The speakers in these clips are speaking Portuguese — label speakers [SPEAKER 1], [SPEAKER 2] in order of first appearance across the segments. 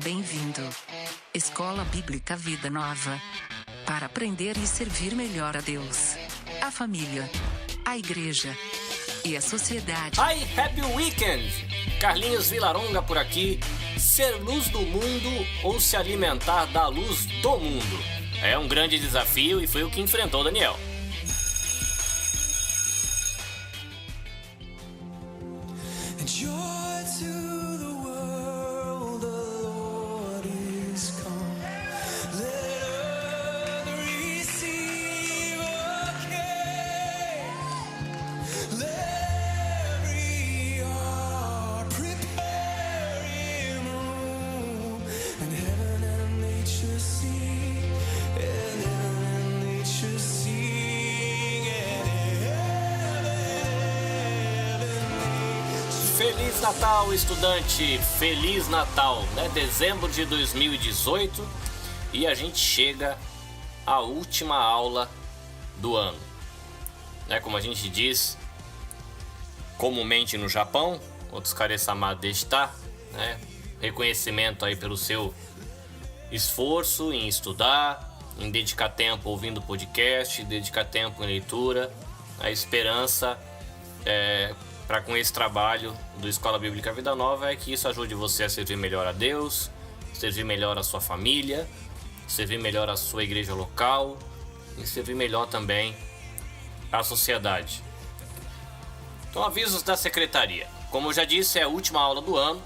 [SPEAKER 1] Bem-vindo. Escola Bíblica Vida Nova. Para aprender e servir melhor a Deus, a família, a igreja e a sociedade.
[SPEAKER 2] Hi, happy weekend! Carlinhos Vilaronga por aqui. Ser luz do mundo ou se alimentar da luz do mundo? É um grande desafio e foi o que enfrentou Daniel. Feliz Natal, estudante! Feliz Natal, né? Dezembro de 2018 e a gente chega à última aula do ano, né? Como a gente diz comumente no Japão, Otsukaresama deshita, né? Reconhecimento aí pelo seu esforço em estudar, em dedicar tempo ouvindo podcast, dedicar tempo em leitura. A esperança para com esse trabalho do Escola Bíblica Vida Nova é que isso ajude você a servir melhor a Deus, servir melhor a sua família, servir melhor a sua igreja local e servir melhor também a sociedade. Então, avisos da secretaria. Como eu já disse, é a última aula do ano.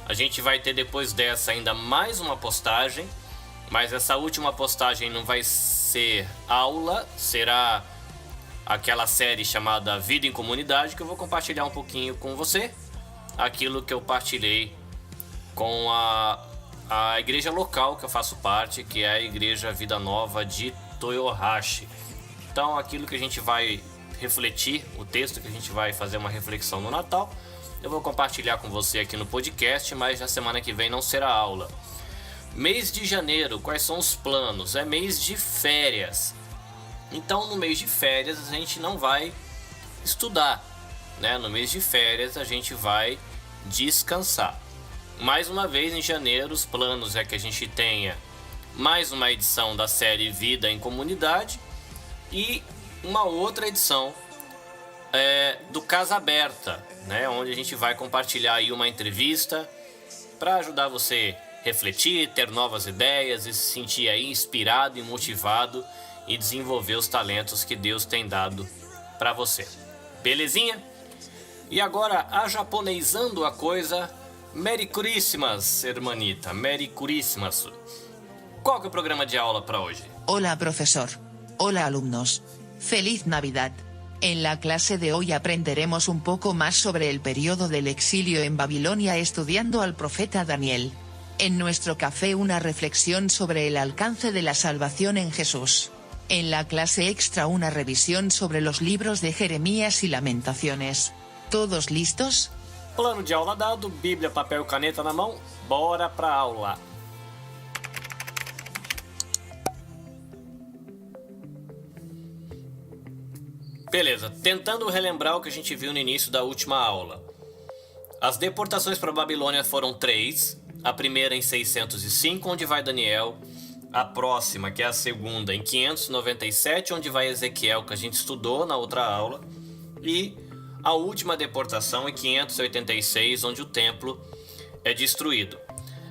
[SPEAKER 2] A gente vai ter depois dessa ainda mais uma postagem, mas essa última postagem não vai ser aula, será aquela série chamada Vida em Comunidade, que eu vou compartilhar um pouquinho com você aquilo que eu partilhei com a igreja local que eu faço parte, que é a Igreja Vida Nova de Toyohashi. Então, aquilo que a gente vai refletir, o texto que a gente vai fazer uma reflexão no Natal, eu vou compartilhar com você aqui no podcast, mas na semana que vem não será aula. Mês de janeiro, quais são os planos? É mês de férias. Então, no mês de férias, a gente não vai estudar, né? No mês de férias, a gente vai descansar. Mais uma vez, em janeiro, os planos é que a gente tenha mais uma edição da série Vida em Comunidade e uma outra edição do Casa Aberta, né? Onde a gente vai compartilhar aí uma entrevista para ajudar você a refletir, ter novas ideias e se sentir aí inspirado e motivado e desenvolver os talentos que Deus tem dado para você. Belezinha? E agora, ajaponesando a coisa, Merry Christmas, hermanita, Merry Christmas. Qual que é o programa de aula para hoje?
[SPEAKER 3] Hola profesor. Hola alumnos. Feliz Navidad. En la clase de hoy aprenderemos un poco más sobre el periodo del exilio en Babilonia estudiando al profeta Daniel. En nuestro café una reflexión sobre el alcance de la salvación en Jesús. En la clase extra una revisión sobre los libros de Jeremías y Lamentaciones. ¿Todos listos?
[SPEAKER 2] Plano de aula dado, Bíblia, papel e caneta na mão, bora pra aula! Beleza, tentando relembrar o que a gente viu no início da última aula. As deportações para a Babilônia foram 3, a primeira em 605, onde vai Daniel. A próxima, que é a segunda, em 597, onde vai Ezequiel, que a gente estudou na outra aula. E a última deportação em 586, onde o templo é destruído.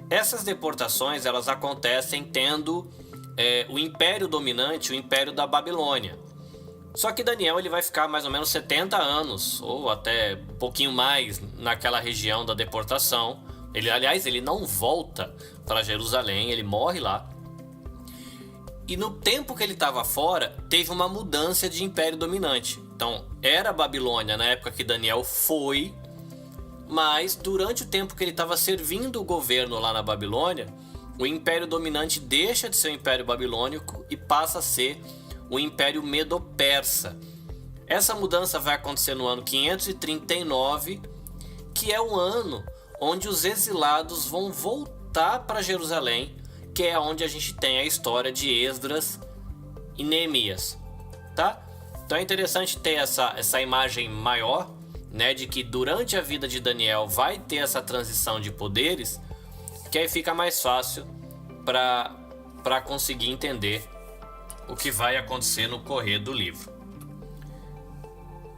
[SPEAKER 2] Essas deportações elas acontecem tendo o império dominante, o império da Babilônia. Só que Daniel ele vai ficar mais ou menos 70 anos, ou até um pouquinho mais, naquela região da deportação. Ele não volta para Jerusalém, ele morre lá. E no tempo que ele estava fora, teve uma mudança de império dominante. Então, era a Babilônia na época que Daniel foi, mas durante o tempo que ele estava servindo o governo lá na Babilônia, o império dominante deixa de ser o império babilônico e passa a ser o império medo-persa. Essa mudança vai acontecer no ano 539, que é o ano onde os exilados vão voltar para Jerusalém, que é onde a gente tem a história de Esdras e Neemias, tá? Então é interessante ter essa imagem maior, né, de que durante a vida de Daniel vai ter essa transição de poderes, que aí fica mais fácil para conseguir entender o que vai acontecer no correr do livro.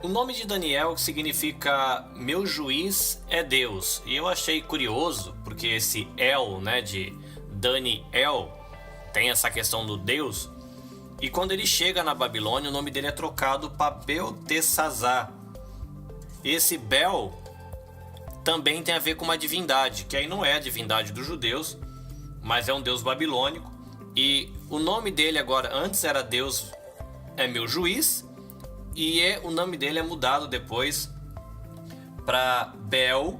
[SPEAKER 2] O nome de Daniel significa meu juiz é Deus, e eu achei curioso porque esse El, né, de Daniel, tem essa questão do Deus, e quando ele chega na Babilônia o nome dele é trocado para Beltesazar. Esse Bel também tem a ver com uma divindade, que aí não é a divindade dos judeus, mas é um deus babilônico. E o nome dele agora, antes era Deus é meu juiz, e o nome dele é mudado depois para Bel,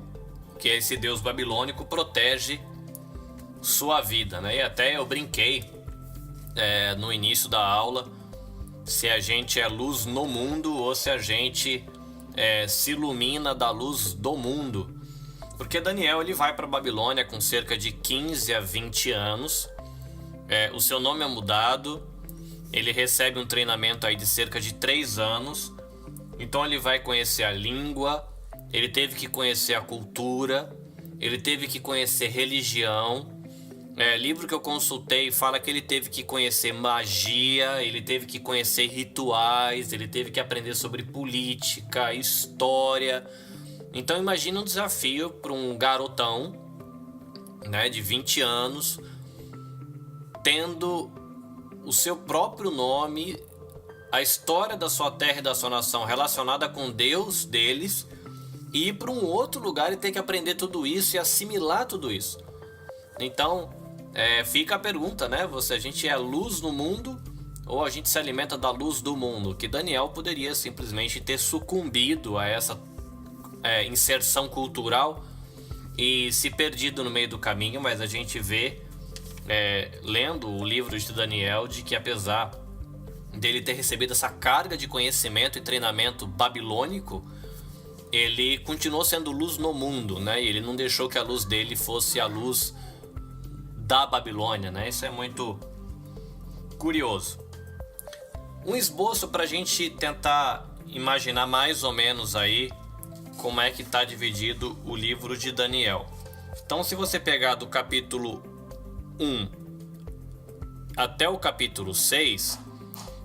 [SPEAKER 2] que é esse deus babilônico, protege sua vida, né? E até eu brinquei no início da aula se a gente é luz no mundo ou se a gente se ilumina da luz do mundo. Porque Daniel ele vai para a Babilônia com cerca de 15 a 20 anos. O seu nome é mudado. Ele recebe um treinamento aí de cerca de 3 anos. Então ele vai conhecer a língua. Ele teve que conhecer a cultura. Ele teve que conhecer religião. Livro que eu consultei fala que ele teve que conhecer magia. Ele teve que conhecer rituais. Ele teve que aprender sobre política, história. Então imagina um desafio para um garotão, né, de 20 anos, tendo o seu próprio nome, a história da sua terra e da sua nação relacionada com Deus deles, e ir para um outro lugar e ter que aprender tudo isso e assimilar tudo isso. Então fica a pergunta, né? A gente é luz no mundo ou a gente se alimenta da luz do mundo? Que Daniel poderia simplesmente ter sucumbido a essa inserção cultural e se perdido no meio do caminho, mas a gente vê, lendo o livro de Daniel, de que apesar dele ter recebido essa carga de conhecimento e treinamento babilônico, ele continuou sendo luz no mundo, né? E ele não deixou que a luz dele fosse a luz da Babilônia, né? Isso é muito curioso. Um esboço para a gente tentar imaginar mais ou menos aí como é que está dividido o livro de Daniel. Então, se você pegar do capítulo 1 até o capítulo 6,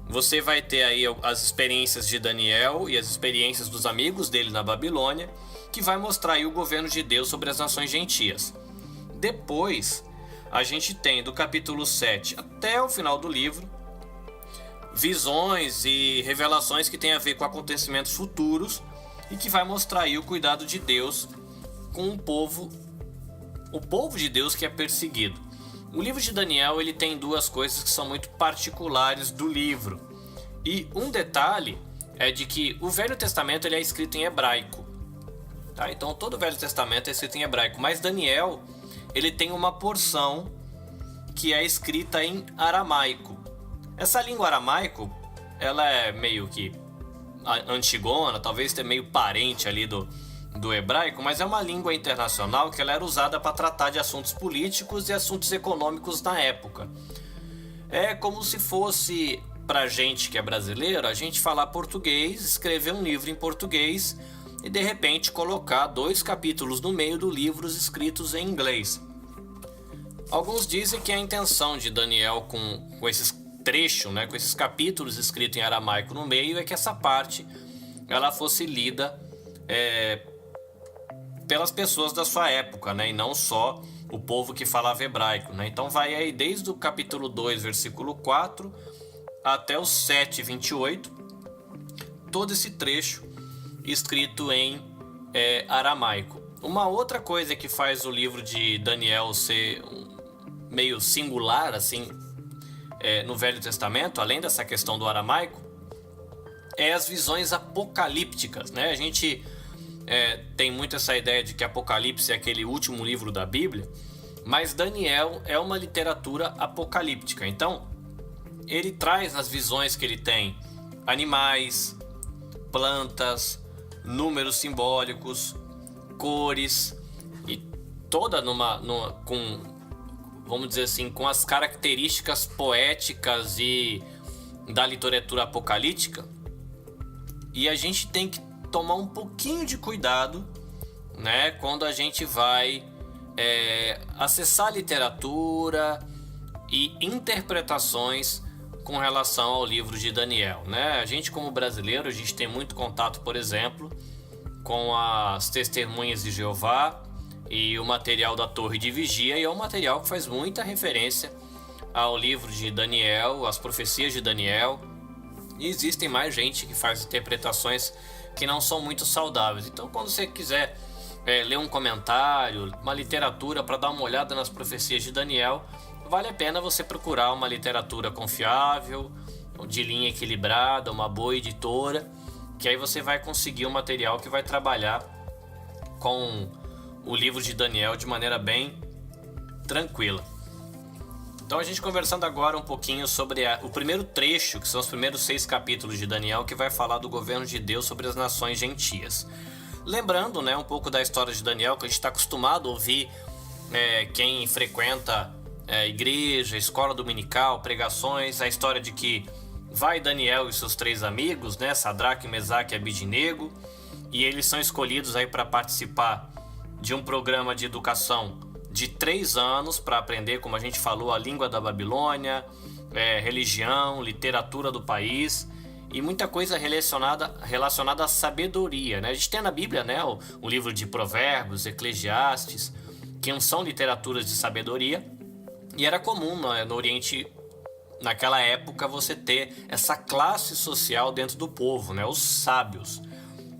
[SPEAKER 2] você vai ter aí as experiências de Daniel e as experiências dos amigos dele na Babilônia, que vai mostrar aí o governo de Deus sobre as nações gentias. Depois, a gente tem do capítulo 7 até o final do livro visões e revelações que tem a ver com acontecimentos futuros e que vai mostrar aí o cuidado de Deus com o povo de Deus que é perseguido. O livro de Daniel ele tem duas coisas que são muito particulares do livro. E um detalhe é de que o Velho Testamento ele é escrito em hebraico. Tá? Então todo o Velho Testamento é escrito em hebraico, mas Daniel ele tem uma porção que é escrita em aramaico. Essa língua aramaico ela é meio que antigona, talvez tenha meio parente ali do hebraico, mas é uma língua internacional que ela era usada para tratar de assuntos políticos e assuntos econômicos na época. É como se fosse, pra gente que é brasileiro, a gente falar português, escrever um livro em português e de repente colocar 2 capítulos no meio do livro escritos em inglês. Alguns dizem que a intenção de Daniel com esses trechos, né, com esses capítulos escritos em aramaico no meio, é que essa parte ela fosse lida pelas pessoas da sua época, né, e não só o povo que falava hebraico, né? Então vai aí desde o capítulo 2, versículo 4 até o 7, 28, todo esse trecho escrito em aramaico. Uma outra coisa que faz o livro de Daniel ser meio singular assim no Velho Testamento, além dessa questão do aramaico, é as visões apocalípticas, né? A gente tem muito essa ideia de que Apocalipse é aquele último livro da Bíblia, mas Daniel é uma literatura apocalíptica. Então, ele traz nas visões que ele tem animais, plantas, números simbólicos, cores, e toda vamos dizer assim, com as características poéticas e da literatura apocalíptica. E a gente tem que tomar um pouquinho de cuidado, né, quando a gente vai acessar literatura e interpretações com relação ao livro de Daniel, né? A gente, como brasileiro, a gente tem muito contato, por exemplo, com as Testemunhas de Jeová e o material da Torre de Vigia, e é um material que faz muita referência ao livro de Daniel, às profecias de Daniel, e existem mais gente que faz interpretações que não são muito saudáveis. Então, quando você quiser ler um comentário, uma literatura para dar uma olhada nas profecias de Daniel, vale a pena você procurar uma literatura confiável, de linha equilibrada, uma boa editora, que aí você vai conseguir um material que vai trabalhar com o livro de Daniel de maneira bem tranquila. Então, a gente conversando agora um pouquinho sobre o primeiro trecho, que são os primeiros 6 capítulos de Daniel, que vai falar do governo de Deus sobre as nações gentias. Lembrando, né, um pouco da história de Daniel, que a gente está acostumado a ouvir quem frequenta igreja, escola dominical, pregações, a história de que vai Daniel e seus 3 amigos, né, Sadraque, Mesaque e Abidnego, e eles são escolhidos aí para participar de um programa de educação de 3 anos para aprender, como a gente falou, a língua da Babilônia, religião, literatura do país e muita coisa relacionada à sabedoria, né? A gente tem na Bíblia, né, o livro de Provérbios, Eclesiastes, que não são literaturas de sabedoria, e era comum, né, no Oriente, naquela época, você ter essa classe social dentro do povo, né, os sábios.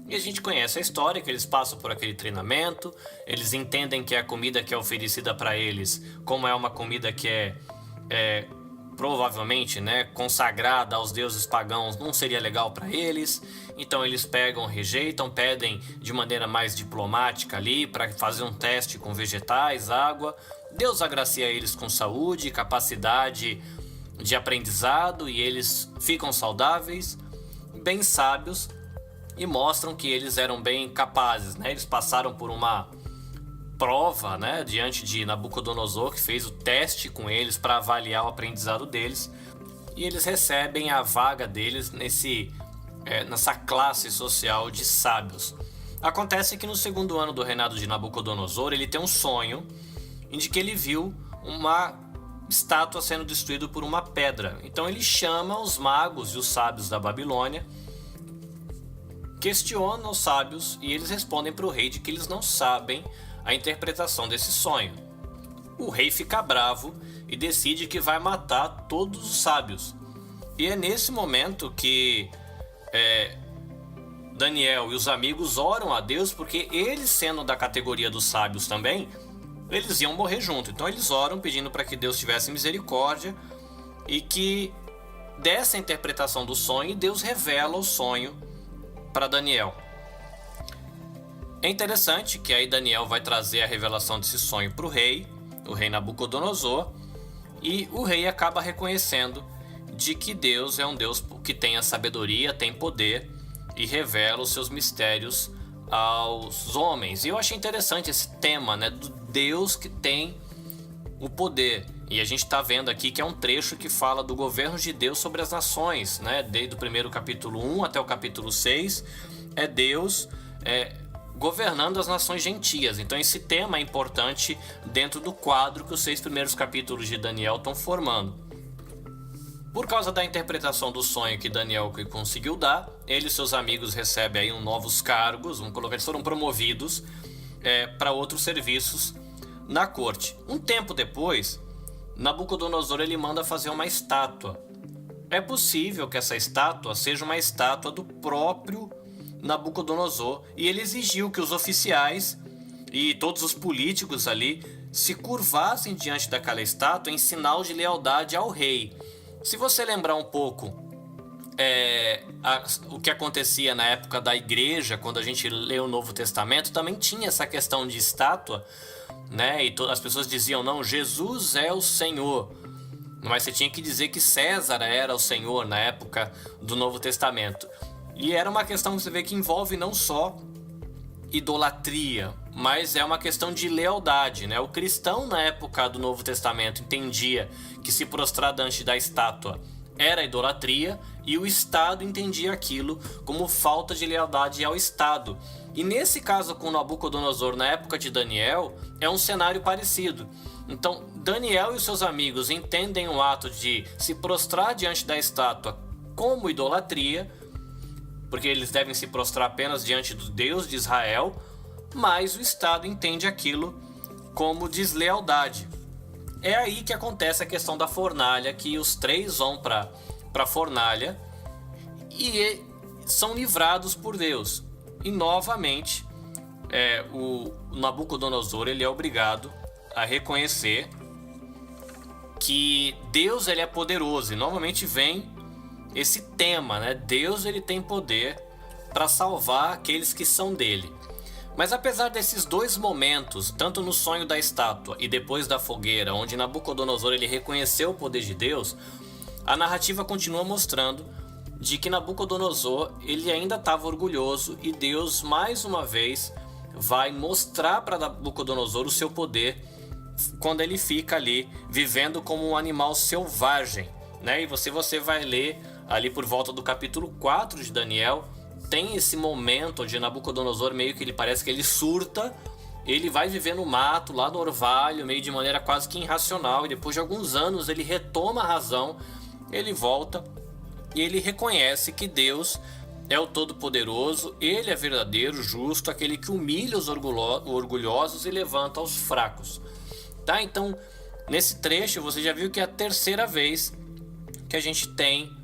[SPEAKER 2] E a gente conhece a história, que eles passam por aquele treinamento, eles entendem que a comida que é oferecida para eles, como é uma comida que é provavelmente, né, consagrada aos deuses pagãos, não seria legal para eles. Então eles pegam, rejeitam, pedem de maneira mais diplomática ali para fazer um teste com vegetais, água. Deus agracia eles com saúde, capacidade de aprendizado, e eles ficam saudáveis, bem sábios, e mostram que eles eram bem capazes, né? Eles passaram por uma prova, né, diante de Nabucodonosor, que fez o teste com eles para avaliar o aprendizado deles, e eles recebem a vaga deles nessa classe social de sábios. Acontece que no 2º ano do reinado de Nabucodonosor, ele tem um sonho em que ele viu uma estátua sendo destruída por uma pedra. Então ele chama os magos e os sábios da Babilônia, questiona os sábios, e eles respondem para o rei de que eles não sabem a interpretação desse sonho. O rei fica bravo e decide que vai matar todos os sábios. E é nesse momento que Daniel e os amigos oram a Deus, porque eles, sendo da categoria dos sábios também, eles iam morrer junto. Então eles oram pedindo para que Deus tivesse misericórdia e que desse a interpretação do sonho, e Deus revela o sonho para Daniel. É interessante que aí Daniel vai trazer a revelação desse sonho para o rei Nabucodonosor, e o rei acaba reconhecendo de que Deus é um Deus que tem a sabedoria, tem poder e revela os seus mistérios aos homens. E eu achei interessante esse tema, né, do Deus que tem o poder. E a gente está vendo aqui que é um trecho que fala do governo de Deus sobre as nações, né? Desde o primeiro capítulo 1 até o capítulo 6, é Deus governando as nações gentias. Então esse tema é importante dentro do quadro que os 6 primeiros capítulos de Daniel estão formando. Por causa da interpretação do sonho que Daniel conseguiu dar, ele e seus amigos recebem aí novos cargos, eles foram promovidos para outros serviços na corte. Um tempo depois, Nabucodonosor ele manda fazer uma estátua. É possível que essa estátua seja uma estátua do próprio Nabucodonosor, e ele exigiu que os oficiais e todos os políticos ali se curvassem diante daquela estátua em sinal de lealdade ao rei. Se você lembrar um pouco o que acontecia na época da igreja, quando a gente lê o Novo Testamento, também tinha essa questão de estátua, né? E as pessoas diziam, não, Jesus é o Senhor. Mas você tinha que dizer que César era o Senhor na época do Novo Testamento. E era uma questão que você vê que envolve não só idolatria, mas é uma questão de lealdade, né? O cristão na época do Novo Testamento entendia que se prostrar diante da estátua era idolatria, e o Estado entendia aquilo como falta de lealdade ao Estado. E nesse caso com Nabucodonosor, na época de Daniel, é um cenário parecido. Então, Daniel e os seus amigos entendem o ato de se prostrar diante da estátua como idolatria, porque eles devem se prostrar apenas diante do Deus de Israel, mas o Estado entende aquilo como deslealdade. É aí que acontece a questão da fornalha, que os três vão para a fornalha e são livrados por Deus. E novamente, o Nabucodonosor ele é obrigado a reconhecer que Deus ele é poderoso. E novamente vem esse tema, né? Deus ele tem poder para salvar aqueles que são dele. Mas apesar desses dois momentos, tanto no sonho da estátua e depois da fogueira, onde Nabucodonosor ele reconheceu o poder de Deus, a narrativa continua mostrando de que Nabucodonosor ele ainda estava orgulhoso e Deus mais uma vez vai mostrar para Nabucodonosor o seu poder quando ele fica ali vivendo como um animal selvagem, né? E você vai ler ali por volta do capítulo 4 de Daniel, tem esse momento onde Nabucodonosor meio que ele parece que ele surta, ele vai viver no mato, lá no orvalho, meio de maneira quase que irracional, e depois de alguns anos ele retoma a razão, ele volta e ele reconhece que Deus é o Todo-Poderoso, ele é verdadeiro, justo, aquele que humilha os orgulhosos e levanta os fracos. Tá? Então, nesse trecho você já viu que é a terceira vez que a gente tem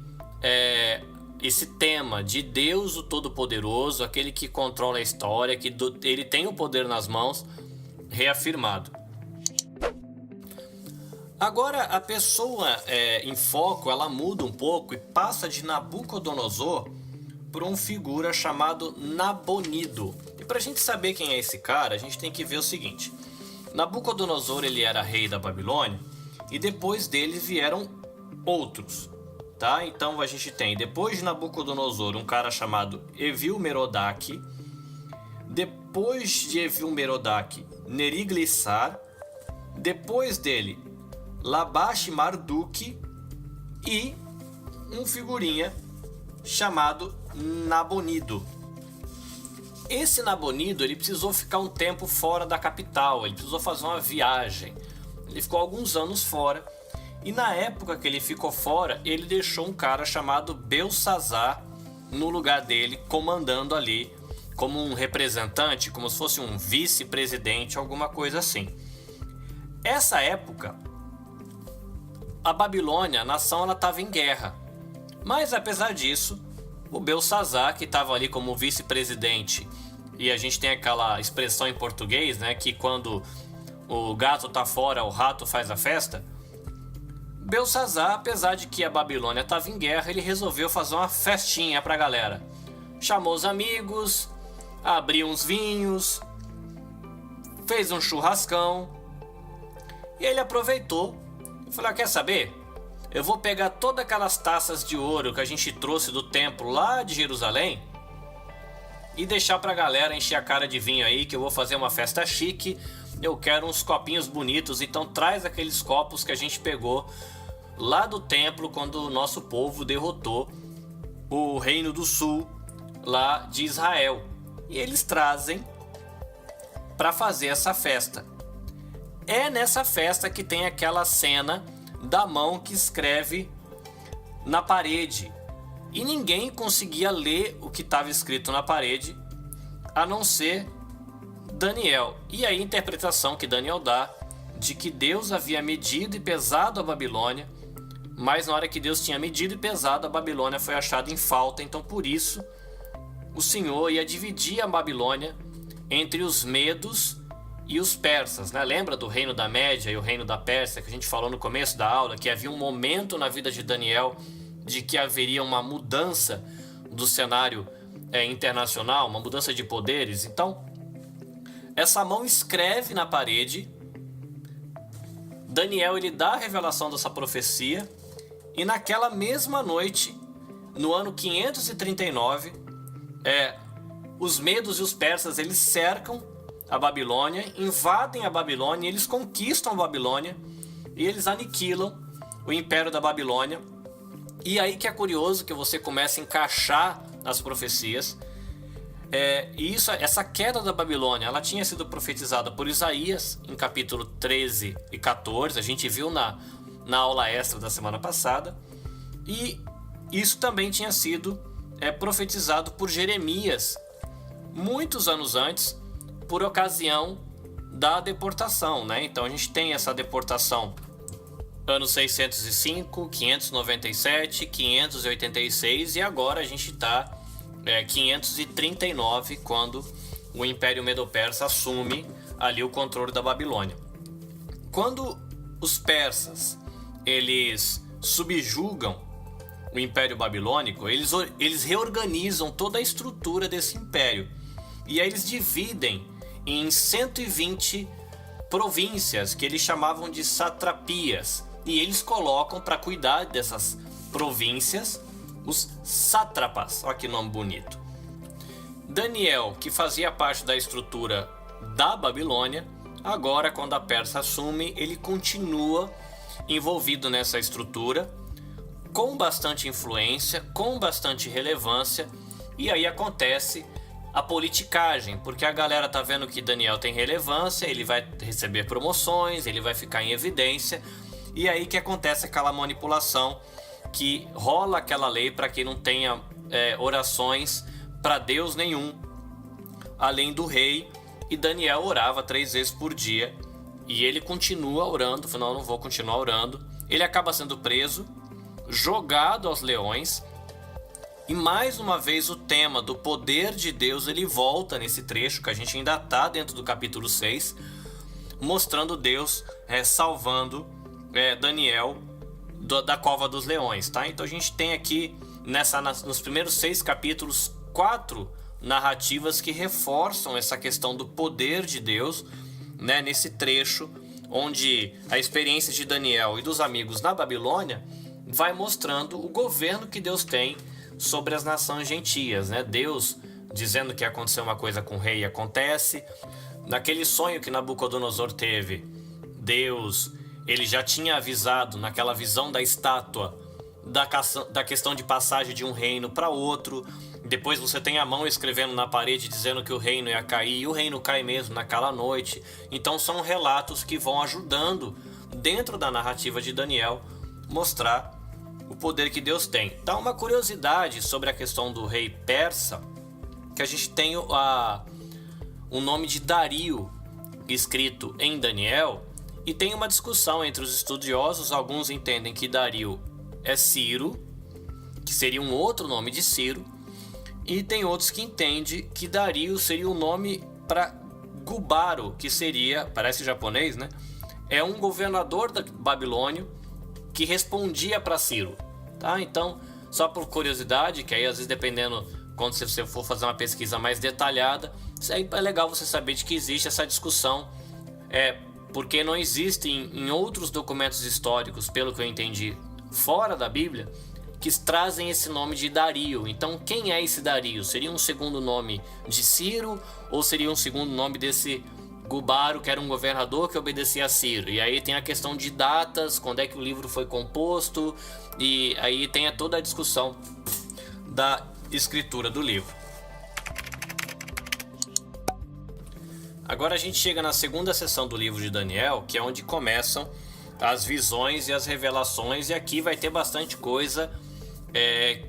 [SPEAKER 2] esse tema de Deus o Todo-Poderoso, aquele que controla a história, que ele tem o poder nas mãos, reafirmado. Agora a pessoa em foco ela muda um pouco e passa de Nabucodonosor para uma figura chamado Nabonido. E para a gente saber quem é esse cara, a gente tem que ver o seguinte: Nabucodonosor ele era rei da Babilônia e depois dele vieram outros. Tá? Então a gente tem, depois de Nabucodonosor, um cara chamado Evil-Merodach. Depois de Evil-Merodach, Neriglissar. Depois dele, Labash-Marduk. E um figurinha chamado Nabonido. Esse Nabonido ele precisou ficar um tempo fora da capital, ele precisou fazer uma viagem. Ele ficou alguns anos fora. E na época que ele ficou fora, ele deixou um cara chamado Belsazar no lugar dele, comandando ali como um representante, como se fosse um vice-presidente, alguma coisa assim. Essa época, a Babilônia, a nação, ela estava em guerra. Mas apesar disso, o Belsazar, que estava ali como vice-presidente, e a gente tem aquela expressão em português, né, que quando o gato tá fora, o rato faz a festa. Belsazar, apesar de que a Babilônia estava em guerra, ele resolveu fazer uma festinha pra galera. Chamou os amigos, abriu uns vinhos, fez um churrascão. E ele aproveitou e falou: quer saber? Eu vou pegar todas aquelas taças de ouro que a gente trouxe do templo lá de Jerusalém e deixar pra galera encher a cara de vinho aí, que eu vou fazer uma festa chique. Eu quero uns copinhos bonitos, então traz aqueles copos que a gente pegou lá do templo quando o nosso povo derrotou o Reino do Sul lá de Israel. E eles trazem para fazer essa festa. É nessa festa que tem aquela cena da mão que escreve na parede. E ninguém conseguia ler o que estava escrito na parede, a não ser Daniel. E aí a interpretação que Daniel dá de que Deus havia medido e pesado a Babilônia, mas na hora que Deus tinha medido e pesado, a Babilônia foi achada em falta. Então por isso o Senhor ia dividir a Babilônia entre os medos e os persas, né? Lembra do reino da Média e o reino da Pérsia que a gente falou no começo da aula, que havia um momento na vida de Daniel de que haveria uma mudança do cenário internacional, uma mudança de poderes. Então essa mão escreve na parede. Daniel ele dá a revelação dessa profecia, e naquela mesma noite, no ano 539, os medos e os persas eles cercam a Babilônia, invadem a Babilônia, eles conquistam a Babilônia e eles aniquilam o Império da Babilônia. E aí que é curioso que você começa a encaixar as profecias. E essa queda da Babilônia, ela tinha sido profetizada por Isaías em capítulo 13 e 14, a gente viu na aula extra da semana passada, e isso também tinha sido profetizado por Jeremias muitos anos antes, por ocasião da deportação, né? Então a gente tem essa deportação anos 605, 597, 586 e agora a gente está 539, quando o Império Medo-Persa assume ali o controle da Babilônia. Quando os persas eles subjugam o Império Babilônico, eles reorganizam toda a estrutura desse império e aí eles dividem em 120 províncias que eles chamavam de satrapias, e eles colocam para cuidar dessas províncias os sátrapas. Olha que nome bonito. Daniel, que fazia parte da estrutura da Babilônia, agora quando a Pérsia assume, ele continua envolvido nessa estrutura, com bastante influência, com bastante relevância, e aí acontece a politicagem, porque a galera tá vendo que Daniel tem relevância, ele vai receber promoções, ele vai ficar em evidência, e aí que acontece aquela manipulação, que rola aquela lei para que não tenha orações para Deus nenhum, além do rei, e Daniel orava 3 vezes por dia, e ele continua orando, falou, não vou continuar orando, ele acaba sendo preso, jogado aos leões, e mais uma vez o tema do poder de Deus ele volta nesse trecho, que a gente ainda está dentro do capítulo 6, mostrando Deus salvando Daniel da cova dos leões, tá? Então a gente tem aqui nos primeiros 6 capítulos 4 narrativas que reforçam essa questão do poder de Deus, né? Nesse trecho onde a experiência de Daniel e dos amigos na Babilônia vai mostrando o governo que Deus tem sobre as nações gentias, né? Deus dizendo que aconteceu uma coisa com o rei, acontece. Naquele sonho que Nabucodonosor teve, Deus ele já tinha avisado naquela visão da estátua da questão de passagem de um reino para outro. Depois você tem a mão escrevendo na parede dizendo que o reino ia cair, e o reino cai mesmo naquela noite. Então são relatos que vão ajudando dentro da narrativa de Daniel mostrar o poder que Deus tem. Então, uma curiosidade sobre a questão do rei persa, que a gente tem o nome de Dario escrito em Daniel, e tem uma discussão entre os estudiosos. Alguns entendem que Dario é Ciro, que seria um outro nome de Ciro, e tem outros que entendem que Dario seria o nome para Gubaro, que seria, parece japonês, né? É um governador da Babilônia que respondia para Ciro, tá? Então, só por curiosidade, que aí às vezes dependendo, quando você for fazer uma pesquisa mais detalhada, isso aí é legal você saber de que existe essa discussão, porque não existe em outros documentos históricos, pelo que eu entendi, fora da Bíblia, que trazem esse nome de Dario. Então, quem é esse Dario? Seria um segundo nome de Ciro, ou seria um segundo nome desse Gubaro, que era um governador que obedecia a Ciro? E aí tem a questão de datas, quando é que o livro foi composto, e aí tem toda a discussão da escritura do livro. Agora a gente chega na segunda sessão do livro de Daniel, que é onde começam as visões e as revelações, e aqui vai ter bastante coisa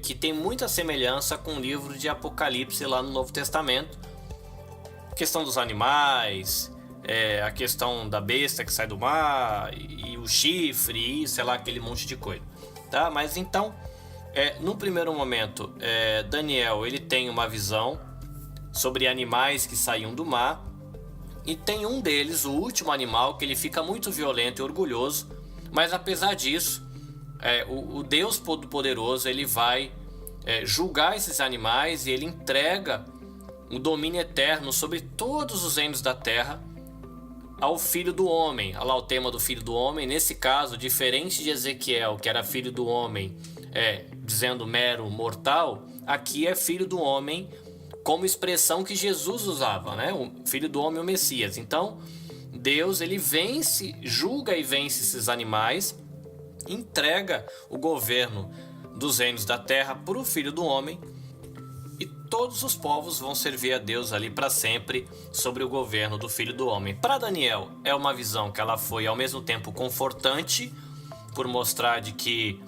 [SPEAKER 2] que tem muita semelhança com o livro de Apocalipse lá no Novo Testamento. A questão dos animais, a questão da besta que sai do mar, e o chifre, e sei lá, aquele monte de coisa, tá? Mas então, no primeiro momento, Daniel ele tem uma visão sobre animais que saíam do mar, e tem um deles, o último animal, que ele fica muito violento e orgulhoso, mas apesar disso, o Deus Todo-Poderoso ele vai julgar esses animais, e ele entrega o domínio eterno sobre todos os reinos da terra ao Filho do Homem. Olha lá o tema do Filho do Homem. Nesse caso, diferente de Ezequiel, que era Filho do Homem, dizendo mero mortal, aqui é Filho do Homem como expressão que Jesus usava, né? O Filho do Homem, o Messias. Então, Deus ele julga e vence esses animais, entrega o governo dos reinos da terra para o Filho do Homem, e todos os povos vão servir a Deus ali para sempre sobre o governo do Filho do Homem. Para Daniel, é uma visão que ela foi ao mesmo tempo confortante, por mostrar de que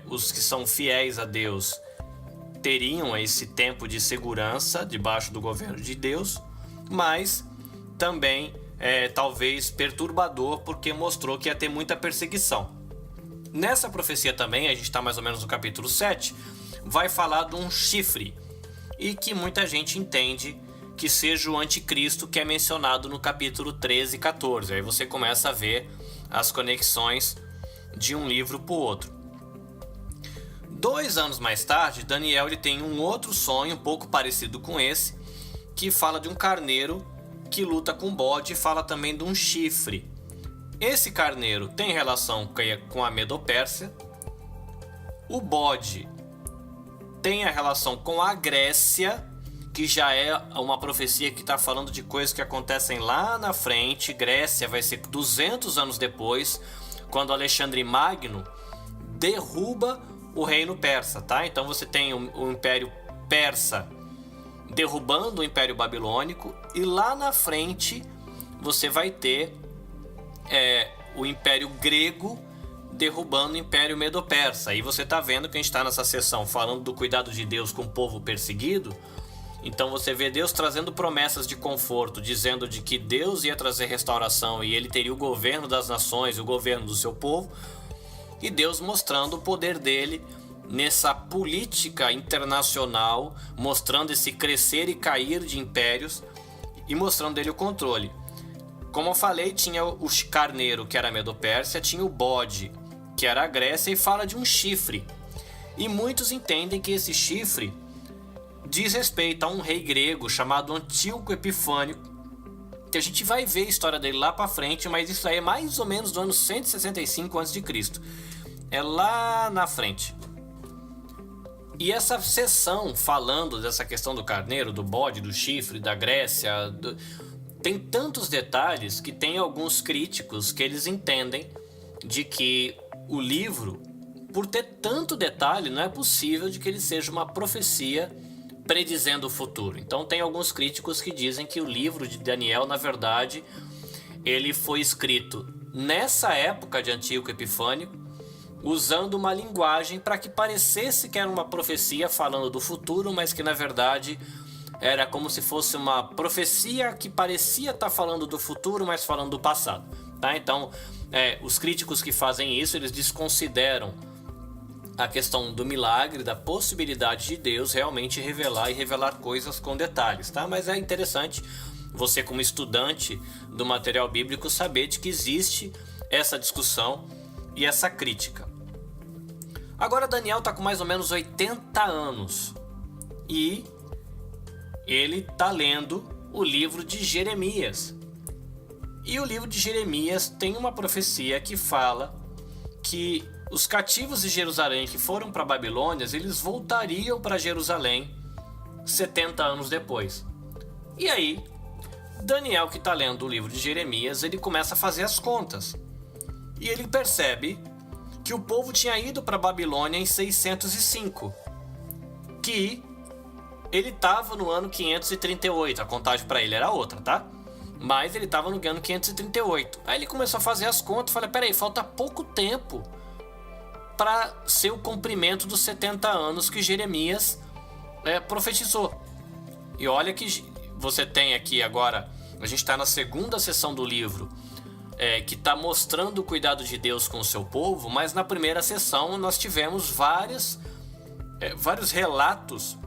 [SPEAKER 2] os que são fiéis a Deus teriam esse tempo de segurança debaixo do governo de Deus, mas também talvez perturbador, porque mostrou que ia ter muita perseguição. Nessa profecia também, a gente está mais ou menos no capítulo 7, vai falar de um chifre, e que muita gente entende que seja o anticristo que é mencionado no capítulo 13 e 14. Aí você começa a ver as conexões de um livro para o outro. 2 anos mais tarde, Daniel ele tem um outro sonho um pouco parecido com esse, que fala de um carneiro que luta com bode, e fala também de um chifre. Esse carneiro tem relação com a Medo-Pérsia. O bode tem a relação com a Grécia, que já é uma profecia que está falando de coisas que acontecem lá na frente. Grécia vai ser 200 anos depois, quando Alexandre Magno derruba o reino persa, tá? Então você tem o Império Persa derrubando o Império Babilônico, e lá na frente você vai ter o Império Grego derrubando o Império Medo-Persa. Aí você está vendo que a gente está nessa sessão falando do cuidado de Deus com o povo perseguido. Então você vê Deus trazendo promessas de conforto, dizendo de que Deus ia trazer restauração e ele teria o governo das nações, o governo do seu povo, e Deus mostrando o poder dele nessa política internacional, mostrando esse crescer e cair de impérios e mostrando dele o controle. Como eu falei, tinha o carneiro, que era a Medo-Pérsia, tinha o bode, que era a Grécia, e fala de um chifre. E muitos entendem que esse chifre diz respeito a um rei grego chamado Antíoco Epifânio, que a gente vai ver a história dele lá para frente, mas isso aí é mais ou menos do ano 165 a.C. É lá na frente. E essa sessão falando dessa questão do carneiro, do bode, do chifre, da Grécia, tem tantos detalhes que tem alguns críticos que eles entendem de que o livro, por ter tanto detalhe, não é possível de que ele seja uma profecia predizendo o futuro. Então tem alguns críticos que dizem que o livro de Daniel, na verdade, ele foi escrito nessa época de Antíoco Epifânio, usando uma linguagem para que parecesse que era uma profecia falando do futuro, mas que na verdade era como se fosse uma profecia que parecia estar falando do futuro, mas falando do passado, tá? Então, os críticos que fazem isso, eles desconsideram a questão do milagre, da possibilidade de Deus realmente revelar e revelar coisas com detalhes, tá? Mas é interessante você, como estudante do material bíblico, saber de que existe essa discussão e essa crítica. Agora Daniel está com mais ou menos 80 anos e ele está lendo o livro de Jeremias. E o livro de Jeremias tem uma profecia que fala que os cativos de Jerusalém que foram para Babilônia, eles voltariam para Jerusalém 70 anos depois. E aí, Daniel, que está lendo o livro de Jeremias, ele começa a fazer as contas. E ele percebe que o povo tinha ido para Babilônia em 605, que ele estava no ano 538, a contagem para ele era outra, tá? Mas ele estava no ano 538. Aí ele começou a fazer as contas e falou, peraí, falta pouco tempo para ser o cumprimento dos 70 anos que Jeremias profetizou. E olha que você tem aqui agora, a gente está na segunda sessão do livro, que está mostrando o cuidado de Deus com o seu povo, mas na primeira sessão nós tivemos vários relatos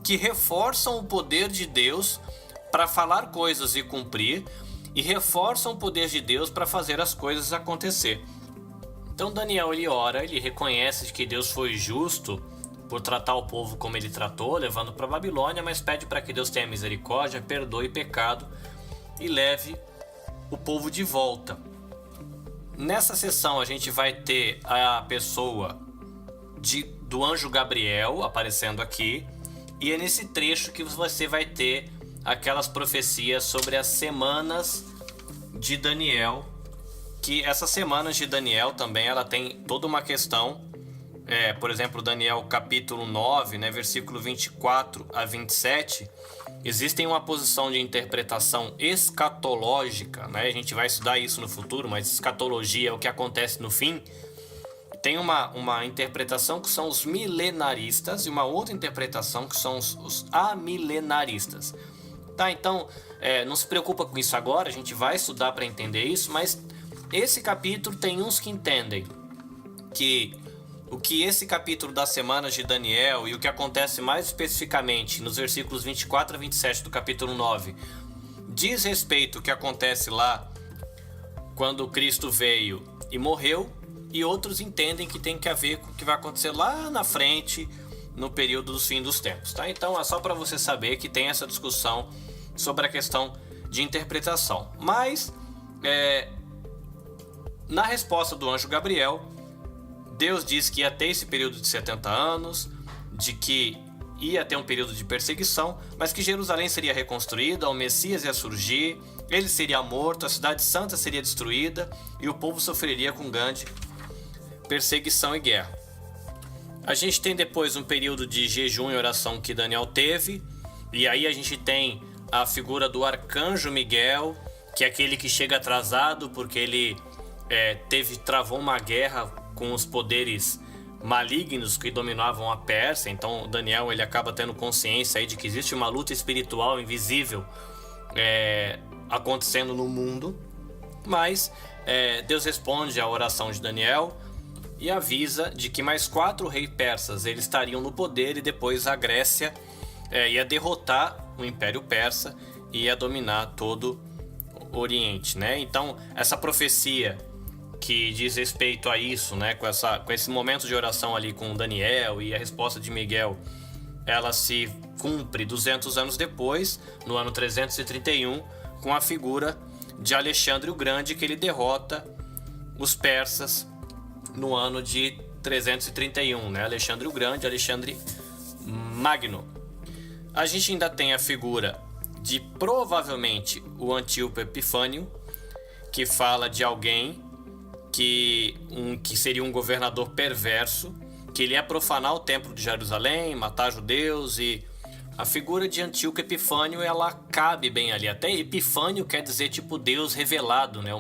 [SPEAKER 2] que reforçam o poder de Deus para falar coisas e cumprir, e reforçam o poder de Deus para fazer as coisas acontecer. Então Daniel, ele ora, ele reconhece que Deus foi justo por tratar o povo como ele tratou, levando para Babilônia, mas pede para que Deus tenha misericórdia, perdoe o pecado e leve o povo de volta. Nessa sessão a gente vai ter a pessoa do anjo Gabriel aparecendo aqui, e é nesse trecho que você vai ter aquelas profecias sobre as semanas de Daniel, que essas semanas de Daniel também ela tem toda uma questão por exemplo, Daniel capítulo 9, né, versículo 24 a 27, existem uma posição de interpretação escatológica, né? A gente vai estudar isso no futuro, mas escatologia é o que acontece no fim. Tem uma interpretação que são os milenaristas e uma outra interpretação que são os amilenaristas. Tá, então, não se preocupa com isso agora, a gente vai estudar para entender isso, mas esse capítulo tem uns que entendem que o que esse capítulo das semanas de Daniel e o que acontece mais especificamente nos versículos 24 a 27 do capítulo 9 diz respeito ao que acontece lá quando Cristo veio e morreu, e outros entendem que tem que ver com o que vai acontecer lá na frente, no período do fim dos tempos, tá? Então é só para você saber que tem essa discussão sobre a questão de interpretação. Mas, na resposta do anjo Gabriel, Deus diz que ia ter esse período de 70 anos, de que ia ter um período de perseguição, mas que Jerusalém seria reconstruída, o Messias ia surgir, ele seria morto, a cidade santa seria destruída e o povo sofreria com grande perseguição e guerra. A gente tem depois um período de jejum e oração que Daniel teve, e aí a gente tem a figura do arcanjo Miguel, que é aquele que chega atrasado porque ele travou uma guerra com os poderes malignos que dominavam a Pérsia. Então Daniel ele acaba tendo consciência aí de que existe uma luta espiritual invisível acontecendo no mundo, mas Deus responde à oração de Daniel e avisa de que mais 4 reis persas eles estariam no poder, e depois a Grécia ia derrotar o Império Persa e ia dominar todo o Oriente, né? Então essa profecia que diz respeito a isso, né, com esse momento de oração ali com Daniel e a resposta de Miguel, ela se cumpre 200 anos depois, no ano 331, com a figura de Alexandre o Grande, que ele derrota os persas no ano de 331, né? Alexandre o Grande, Alexandre Magno. A gente ainda tem a figura de provavelmente o Antíoco Epifânio, que fala de alguém que seria um governador perverso, que ele ia profanar o templo de Jerusalém, matar judeus, e a figura de Antíoco Epifânio ela cabe bem ali. Até Epifânio quer dizer tipo Deus revelado, né?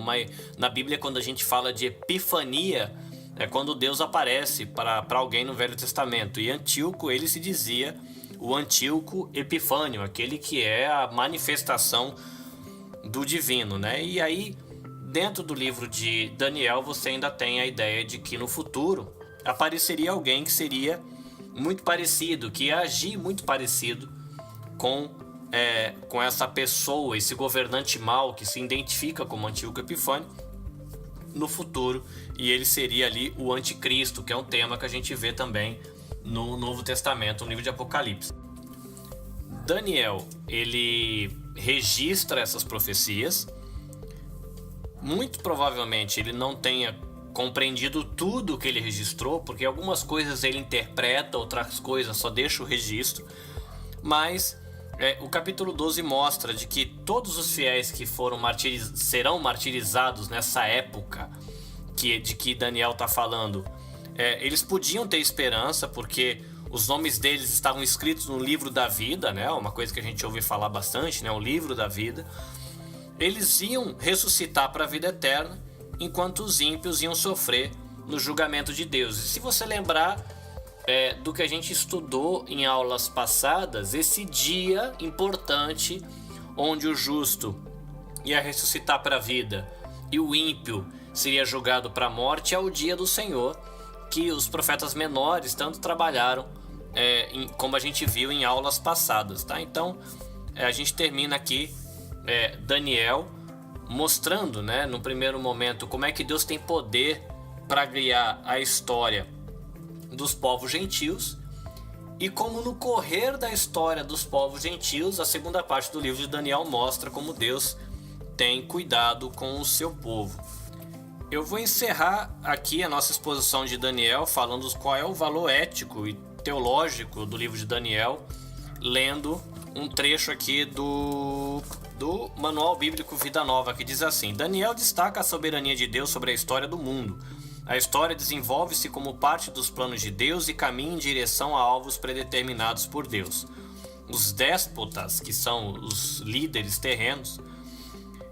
[SPEAKER 2] Na Bíblia, quando a gente fala de epifania, é quando Deus aparece para alguém no Velho Testamento. E Antíoco, ele se dizia o Antíoco Epifânio, aquele que é a manifestação do divino, né? E aí, dentro do livro de Daniel, você ainda tem a ideia de que no futuro apareceria alguém que seria muito parecido, que ia agir muito parecido com essa pessoa, esse governante mau que se identifica como Antíoco Epifânio no futuro, e ele seria ali o anticristo, que é um tema que a gente vê também no Novo Testamento, no livro de Apocalipse. Daniel, ele registra essas profecias. Muito provavelmente ele não tenha compreendido tudo que ele registrou, porque algumas coisas ele interpreta, outras coisas só deixa o registro. Mas o capítulo 12 mostra de que todos os fiéis que serão martirizados nessa época de que Daniel está falando, eles podiam ter esperança, porque os nomes deles estavam escritos no livro da vida, né? Uma coisa que a gente ouve falar bastante, né? O livro da vida. Eles iam ressuscitar para a vida eterna, enquanto os ímpios iam sofrer no julgamento de Deus. E se você lembrar do que a gente estudou em aulas passadas, esse dia importante onde o justo ia ressuscitar para a vida e o ímpio seria julgado para a morte, é o dia do Senhor, que os profetas menores tanto trabalharam, como a gente viu em aulas passadas, tá? Então a gente termina aqui Daniel mostrando, né, no primeiro momento, como é que Deus tem poder para guiar a história dos povos gentios, e como no correr da história dos povos gentios, a segunda parte do livro de Daniel mostra como Deus tem cuidado com o seu povo. Eu vou encerrar aqui a nossa exposição de Daniel falando qual é o valor ético e teológico do livro de Daniel, lendo um trecho aqui do Manual Bíblico Vida Nova, que diz assim: Daniel destaca a soberania de Deus sobre a história do mundo. A história desenvolve-se como parte dos planos de Deus e caminha em direção a alvos predeterminados por Deus. Os déspotas, que são os líderes terrenos,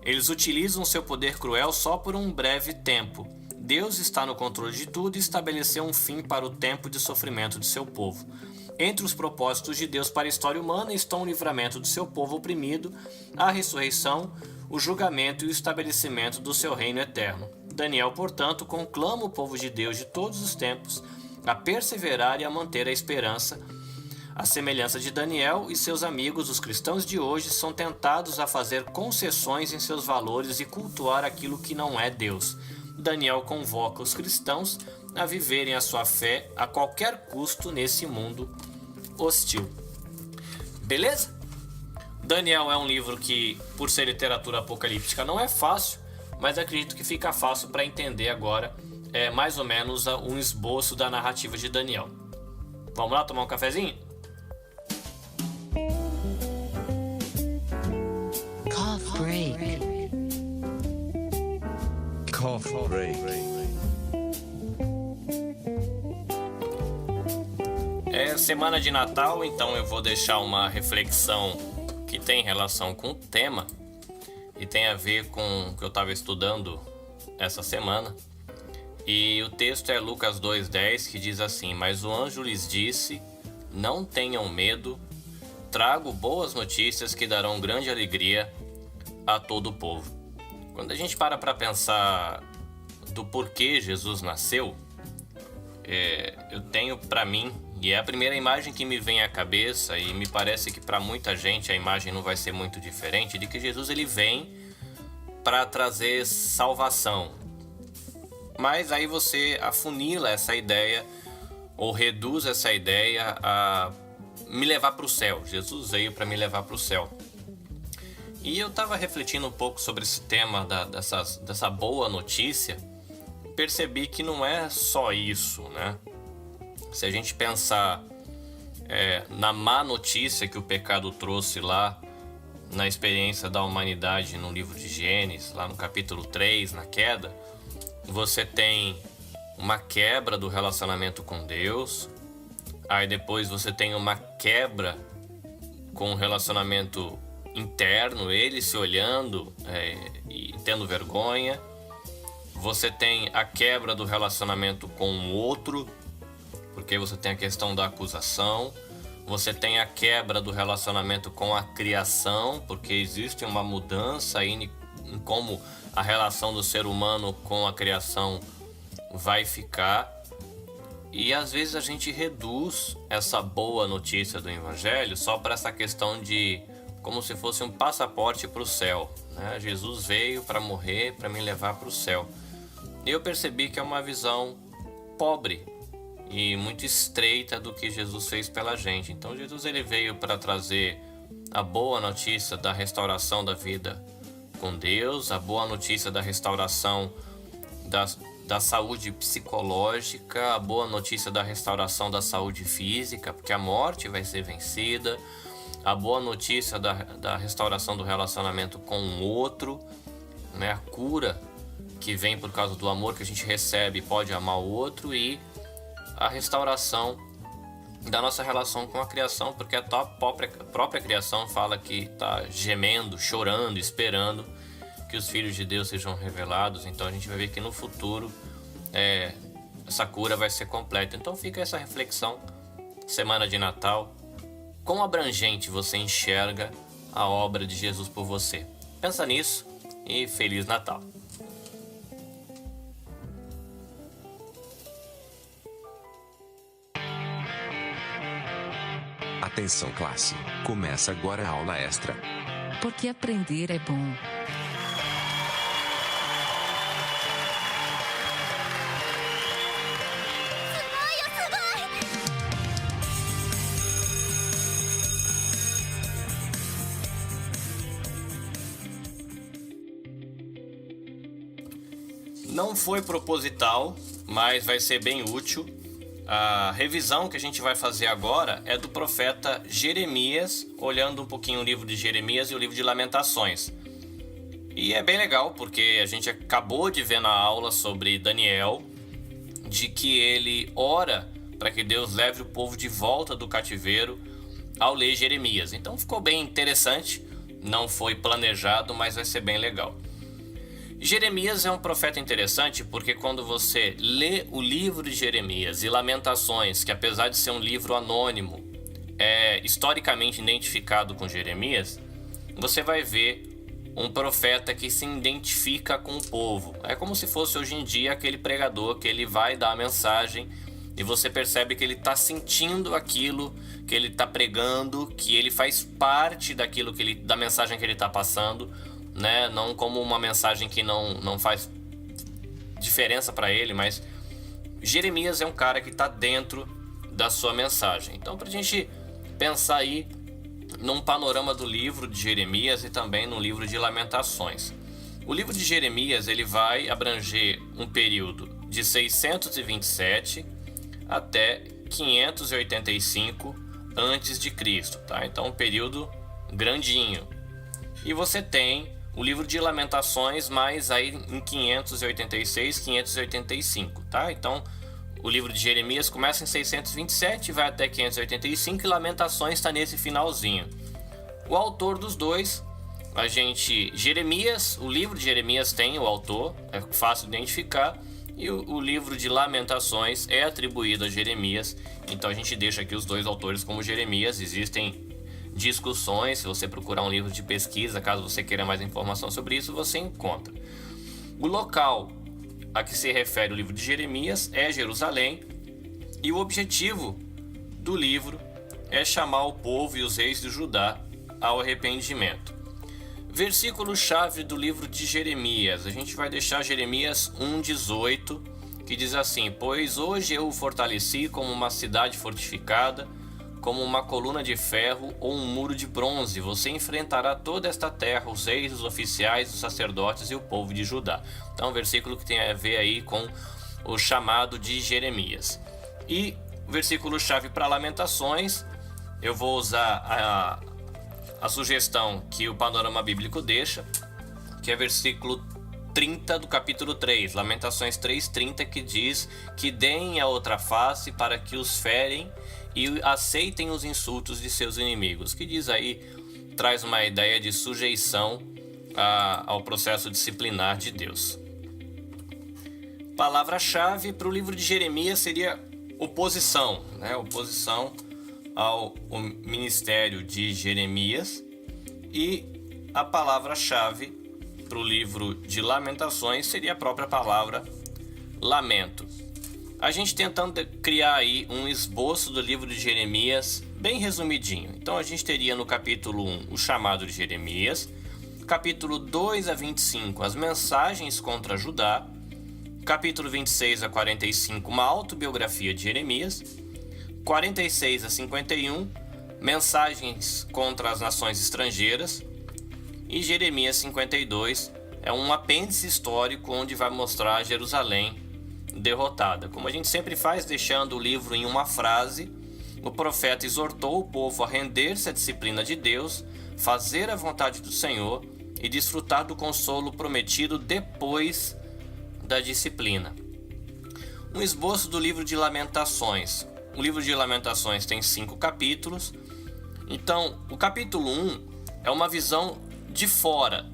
[SPEAKER 2] eles utilizam seu poder cruel só por um breve tempo. Deus está no controle de tudo e estabeleceu um fim para o tempo de sofrimento de seu povo. Entre os propósitos de Deus para a história humana estão o livramento do seu povo oprimido, a ressurreição, o julgamento e o estabelecimento do seu reino eterno. Daniel, portanto, conclama o povo de Deus de todos os tempos a perseverar e a manter a esperança. À semelhança de Daniel e seus amigos, os cristãos de hoje são tentados a fazer concessões em seus valores e cultuar aquilo que não é Deus. Daniel convoca os cristãos a viverem a sua fé a qualquer custo nesse mundo hostil. Beleza? Daniel é um livro que, por ser literatura apocalíptica, não é fácil, mas acredito que fica fácil para entender agora mais ou menos um esboço da narrativa de Daniel. Vamos lá tomar um cafezinho?
[SPEAKER 3] Cough break.
[SPEAKER 4] Cough break.
[SPEAKER 2] É semana de Natal, então eu vou deixar uma reflexão que tem relação com o tema e tem a ver com o que eu estava estudando essa semana. E o texto é Lucas 2:10, que diz assim: Mas o anjo lhes disse, não tenham medo, trago boas notícias que darão grande alegria a todo o povo. Quando a gente para pensar do porquê Jesus nasceu, eu tenho para mim, e é a primeira imagem que me vem à cabeça, e me parece que para muita gente a imagem não vai ser muito diferente, de que Jesus ele vem para trazer salvação. Mas aí você afunila essa ideia, ou reduz essa ideia a me levar para o céu. Jesus veio para me levar para o céu. E eu estava refletindo um pouco sobre esse tema dessa boa notícia, percebi que não é só isso, né? Se a gente pensar na má notícia que o pecado trouxe lá na experiência da humanidade no livro de Gênesis, lá no capítulo 3, na queda, você tem uma quebra do relacionamento com Deus, aí depois você tem uma quebra com o relacionamento interno, ele se olhando e tendo vergonha. Você tem a quebra do relacionamento com o outro, porque você tem a questão da acusação. Você tem a quebra do relacionamento com a criação, porque existe uma mudança aí em como a relação do ser humano com a criação vai ficar. E às vezes a gente reduz essa boa notícia do Evangelho só para essa questão de como se fosse um passaporte para o céu, né? Jesus veio para morrer, para me levar para o céu. E eu percebi que é uma visão pobre e muito estreita do que Jesus fez pela gente. Então Jesus ele veio para trazer a boa notícia da restauração da vida com Deus, a boa notícia da restauração da saúde psicológica, a boa notícia da restauração da saúde física, porque a morte vai ser vencida, a boa notícia da restauração do relacionamento com o outro, né? A cura que vem por causa do amor que a gente recebe e pode amar o outro, e a restauração da nossa relação com a criação, porque a própria criação fala que está gemendo, chorando, esperando que os filhos de Deus sejam revelados. Então a gente vai ver que no futuro essa cura vai ser completa. Então fica essa reflexão, semana de Natal, quão abrangente você enxerga a obra de Jesus por você. Pensa nisso e Feliz Natal!
[SPEAKER 4] Atenção classe, começa agora a aula extra.
[SPEAKER 1] Porque aprender é bom.
[SPEAKER 2] Não foi proposital, mas vai ser bem útil. A revisão que a gente vai fazer agora é do profeta Jeremias, olhando um pouquinho o livro de Jeremias e o livro de Lamentações. E é bem legal porque a gente acabou de ver na aula sobre Daniel de que ele ora para que Deus leve o povo de volta do cativeiro ao ler Jeremias. Então ficou bem interessante, não foi planejado, mas vai ser bem legal. Jeremias é um profeta interessante porque quando você lê o livro de Jeremias e Lamentações, que apesar de ser um livro anônimo, é historicamente identificado com Jeremias, você vai ver um profeta que se identifica com o povo. É como se fosse hoje em dia aquele pregador que ele vai dar a mensagem e você percebe que ele está sentindo aquilo que ele está pregando, que ele faz parte daquilo da mensagem que ele está passando, né? Não como uma mensagem que não faz diferença para ele, mas Jeremias é um cara que está dentro da sua mensagem. Então, para a gente pensar aí num panorama do livro de Jeremias e também no livro de Lamentações. O livro de Jeremias ele vai abranger um período de 627 até 585 antes de Cristo, tá? Então um período grandinho. E você tem o livro de Lamentações mais aí em 586, 585, tá? Então o livro de Jeremias começa em 627, vai até 585 e Lamentações está nesse finalzinho. O autor dos dois, Jeremias, o livro de Jeremias tem o autor, é fácil de identificar, e o livro de Lamentações é atribuído a Jeremias, então a gente deixa aqui os dois autores como Jeremias. Existem discussões, se você procurar um livro de pesquisa, caso você queira mais informação sobre isso, você encontra. O local a que se refere o livro de Jeremias é Jerusalém, e o objetivo do livro é chamar o povo e os reis de Judá ao arrependimento. Versículo-chave do livro de Jeremias, a gente vai deixar Jeremias 1,18, que diz assim: Pois hoje eu o fortaleci como uma cidade fortificada, como uma coluna de ferro ou um muro de bronze. Você enfrentará toda esta terra, os reis, os oficiais, os sacerdotes e o povo de Judá. Então, um versículo que tem a ver aí com o chamado de Jeremias. E versículo-chave para Lamentações, eu vou usar a sugestão que o panorama bíblico deixa, que é versículo 30 do capítulo 3, Lamentações 3:30, que diz que deem a outra face para que os ferem e aceitem os insultos de seus inimigos, que diz aí, traz uma ideia de sujeição ao processo disciplinar de Deus. Palavra-chave para o livro de Jeremias seria oposição, né? Oposição ao ministério de Jeremias. E a palavra-chave para o livro de Lamentações seria a própria palavra lamento. A gente tentando criar aí um esboço do livro de Jeremias bem resumidinho. Então a gente teria no capítulo 1 o chamado de Jeremias, capítulo 2 a 25 as mensagens contra Judá, capítulo 26 a 45 uma autobiografia de Jeremias, 46 a 51 mensagens contra as nações estrangeiras, e Jeremias 52 é um apêndice histórico onde vai mostrar Jerusalém derrotada. Como a gente sempre faz, deixando o livro em uma frase, o profeta exortou o povo a render-se à disciplina de Deus, fazer a vontade do Senhor e desfrutar do consolo prometido depois da disciplina. Um esboço do livro de Lamentações. O livro de Lamentações tem 5 capítulos. Então, o capítulo 1 é uma visão de fora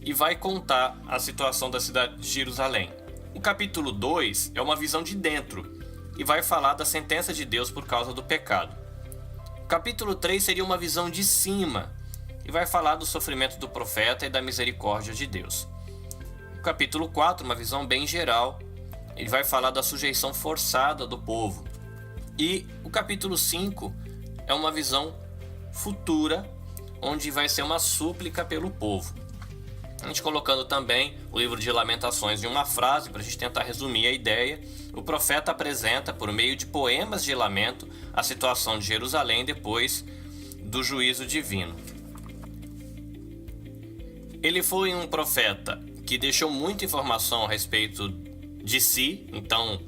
[SPEAKER 2] e vai contar a situação da cidade de Jerusalém. O capítulo 2 é uma visão de dentro e vai falar da sentença de Deus por causa do pecado. O capítulo 3 seria uma visão de cima e vai falar do sofrimento do profeta e da misericórdia de Deus. O capítulo 4, uma visão bem geral, ele vai falar da sujeição forçada do povo. E o capítulo 5 é uma visão futura, onde vai ser uma súplica pelo povo. A gente colocando também o livro de Lamentações em uma frase, para a gente tentar resumir a ideia, o profeta apresenta, por meio de poemas de lamento, a situação de Jerusalém depois do juízo divino. Ele foi um profeta que deixou muita informação a respeito de si, então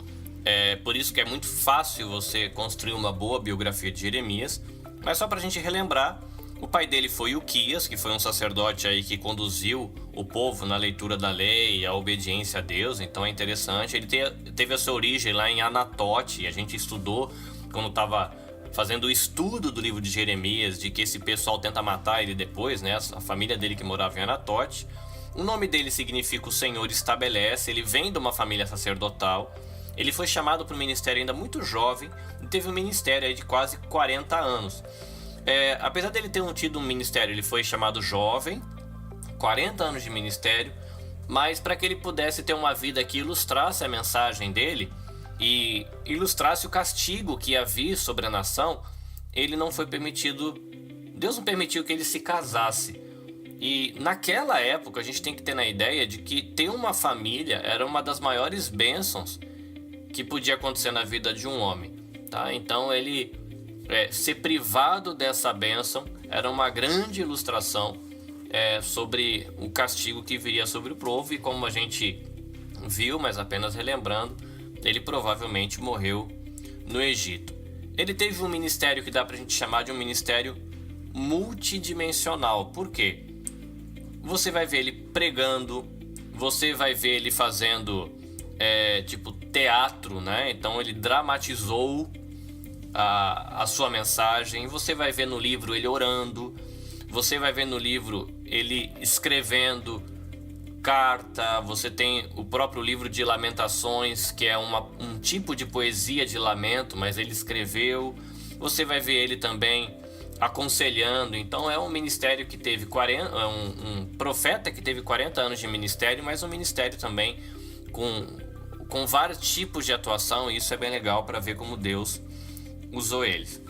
[SPEAKER 2] é por isso que é muito fácil você construir uma boa biografia de Jeremias, mas só para a gente relembrar, O pai dele foi Uquias, que foi um sacerdote aí que conduziu o povo na leitura da lei e a obediência a Deus, então é interessante. Ele teve a sua origem lá em Anatote, e a gente estudou quando estava fazendo o estudo do livro de Jeremias, de que esse pessoal tenta matar ele depois, né? A família dele que morava em Anatote. O nome dele significa o Senhor estabelece, ele vem de uma família sacerdotal. Ele foi chamado para o ministério ainda muito jovem e teve um ministério aí de quase 40 anos. Apesar dele ter tido um ministério, ele foi chamado jovem, 40 anos de ministério, mas para que ele pudesse ter uma vida que ilustrasse a mensagem dele e ilustrasse o castigo que ia vir sobre a nação, ele não foi permitido, Deus não permitiu que ele se casasse. E naquela época a gente tem que ter na ideia de que ter uma família era uma das maiores bênçãos que podia acontecer na vida de um homem, tá? Então ele ser privado dessa bênção era uma grande ilustração sobre o castigo que viria sobre o povo, e como a gente viu, mas apenas relembrando, ele provavelmente morreu no Egito. Ele teve um ministério que dá pra gente chamar de um ministério multidimensional. Por quê? Você vai ver ele pregando, você vai ver ele fazendo tipo teatro, né? Então ele dramatizou a sua mensagem. Você vai ver no livro ele orando, você vai ver no livro ele escrevendo carta. Você tem o próprio livro de Lamentações, que é um tipo de poesia de lamento, mas ele escreveu. Você vai ver ele também aconselhando. Então é um ministério que teve um profeta que teve 40 anos de ministério, mas um ministério também com vários tipos de atuação, e isso é bem legal para ver como Deus usou eles.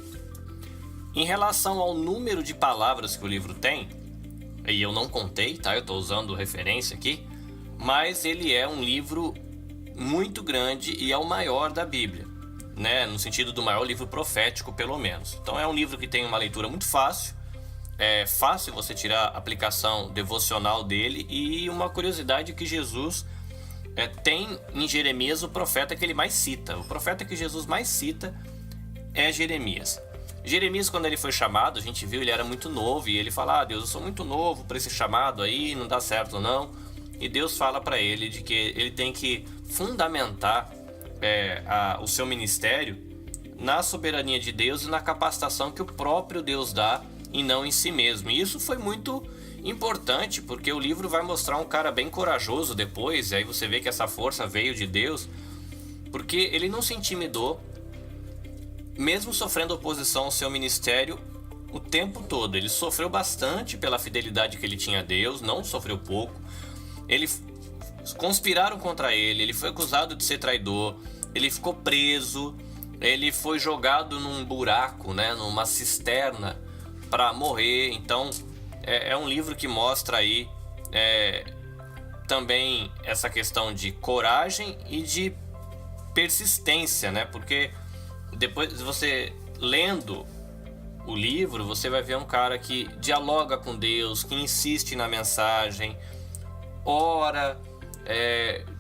[SPEAKER 2] Em relação ao número de palavras que o livro tem, e eu não contei, tá? Eu estou usando referência aqui, mas ele é um livro muito grande e é o maior da Bíblia, né? No sentido do maior livro profético, pelo menos. Então é um livro que tem uma leitura muito fácil, é fácil você tirar a aplicação devocional dele, e uma curiosidade que Jesus tem em Jeremias o profeta que ele mais cita. O profeta que Jesus mais cita é Jeremias. Jeremias, quando ele foi chamado, a gente viu, ele era muito novo, e ele fala: Deus, eu sou muito novo para esse chamado aí, não dá certo não. E Deus fala para ele de que ele tem que fundamentar o seu ministério na soberania de Deus e na capacitação que o próprio Deus dá, e não em si mesmo. E isso foi muito importante, porque o livro vai mostrar um cara bem corajoso depois, e aí você vê que essa força veio de Deus, porque ele não se intimidou, mesmo sofrendo oposição ao seu ministério o tempo todo. Ele sofreu bastante pela fidelidade que ele tinha a Deus, não sofreu pouco. Eles conspiraram contra ele, ele foi acusado de ser traidor, ele ficou preso, ele foi jogado num buraco, né, numa cisterna para morrer. Então é um livro que mostra aí também essa questão de coragem e de persistência, né? Porque depois você lendo o livro, você vai ver um cara que dialoga com Deus, que insiste na mensagem, ora,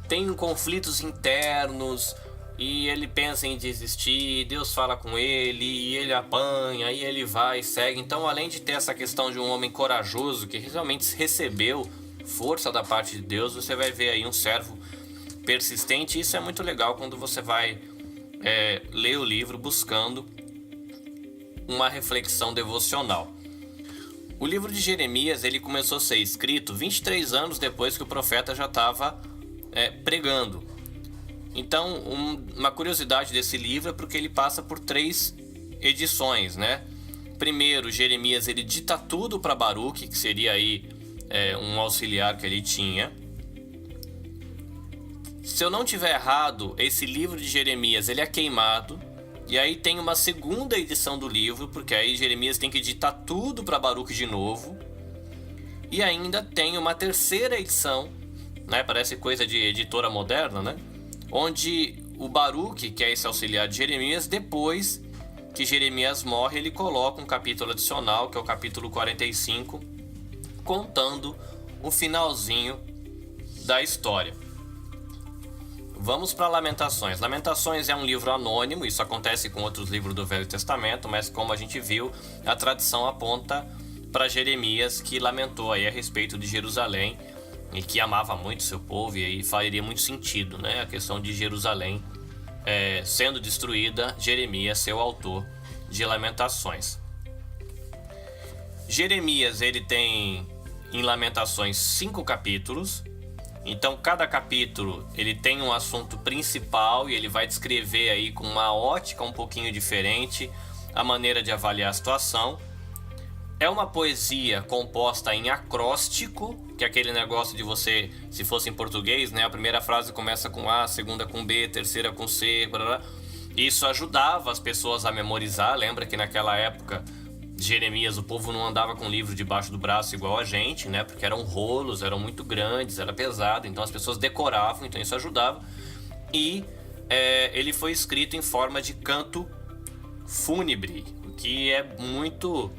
[SPEAKER 2] tem conflitos internos, e ele pensa em desistir, Deus fala com ele, e ele apanha, e ele vai e segue. Então, além de ter essa questão de um homem corajoso, que realmente recebeu força da parte de Deus, você vai ver aí um servo persistente. Isso é muito legal quando você vai ler o livro buscando uma reflexão devocional. O livro de Jeremias, ele começou a ser escrito 23 anos depois que o profeta já estava pregando. Então, uma curiosidade desse livro é porque ele passa por 3 edições, né? Primeiro, Jeremias, ele dita tudo para Baruque, que seria aí um auxiliar que ele tinha. Se eu não tiver errado, esse livro de Jeremias, ele é queimado. E aí tem uma segunda edição do livro, porque aí Jeremias tem que ditar tudo para Baruque de novo. E ainda tem uma terceira edição, né? Parece coisa de editora moderna, né? Onde o Baruque, que é esse auxiliar de Jeremias, depois que Jeremias morre, ele coloca um capítulo adicional, que é o capítulo 45, contando o finalzinho da história. Vamos para Lamentações. Lamentações é um livro anônimo, isso acontece com outros livros do Velho Testamento, mas como a gente viu, a tradição aponta para Jeremias, que lamentou aí a respeito de Jerusalém e que amava muito seu povo, e aí faria muito sentido, né? A questão de Jerusalém sendo destruída, Jeremias ser o autor de Lamentações. Jeremias, ele tem em Lamentações 5 capítulos. Então cada capítulo ele tem um assunto principal e ele vai descrever aí com uma ótica um pouquinho diferente a maneira de avaliar a situação. É uma poesia composta em acróstico, que é aquele negócio de você, se fosse em português, né, a primeira frase começa com A, a segunda com B, a terceira com C, blá, blá. Isso ajudava as pessoas a memorizar. Lembra que naquela época Jeremias, o povo não andava com livro debaixo do braço igual a gente, né? Porque eram rolos, eram muito grandes, era pesado, então as pessoas decoravam, então isso ajudava. E ele foi escrito em forma de canto fúnebre, o que é muito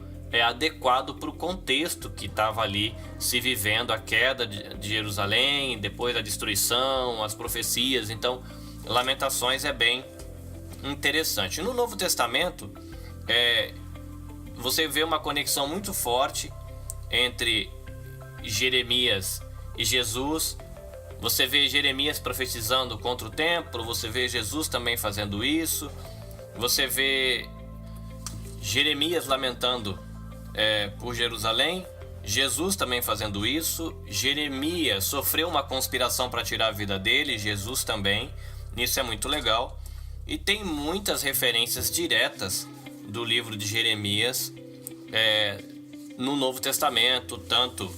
[SPEAKER 2] adequado para o contexto que estava ali se vivendo, a queda de Jerusalém, depois a destruição, as profecias. Então, Lamentações é bem interessante. No Novo Testamento, você vê uma conexão muito forte entre Jeremias e Jesus. Você vê Jeremias profetizando contra o templo, você vê Jesus também fazendo isso, você vê Jeremias lamentando por Jerusalém, Jesus também fazendo isso. Jeremias sofreu uma conspiração para tirar a vida dele, Jesus também. Isso é muito legal. E tem muitas referências diretas do livro de Jeremias no Novo Testamento, tanto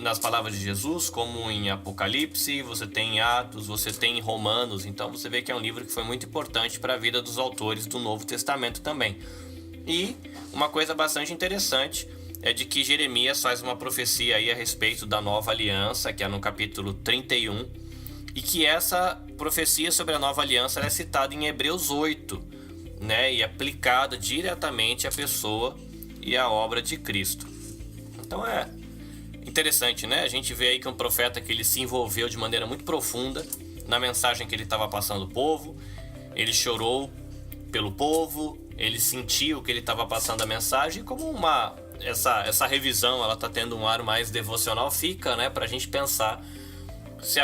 [SPEAKER 2] nas palavras de Jesus como em Apocalipse. Você tem em Atos, você tem em Romanos. Então você vê que é um livro que foi muito importante para a vida dos autores do Novo Testamento também. E uma coisa bastante interessante é de que Jeremias faz uma profecia aí a respeito da nova aliança, que é no capítulo 31, e que essa profecia sobre a nova aliança é citada em Hebreus 8, né, e aplicada diretamente à pessoa e à obra de Cristo. Então é interessante, né? A gente vê aí que um profeta que ele se envolveu de maneira muito profunda na mensagem que ele estava passando ao povo. Ele chorou pelo povo, ele sentiu que ele estava passando a mensagem. Como essa revisão ela está tendo um ar mais devocional, fica, né, para a gente pensar se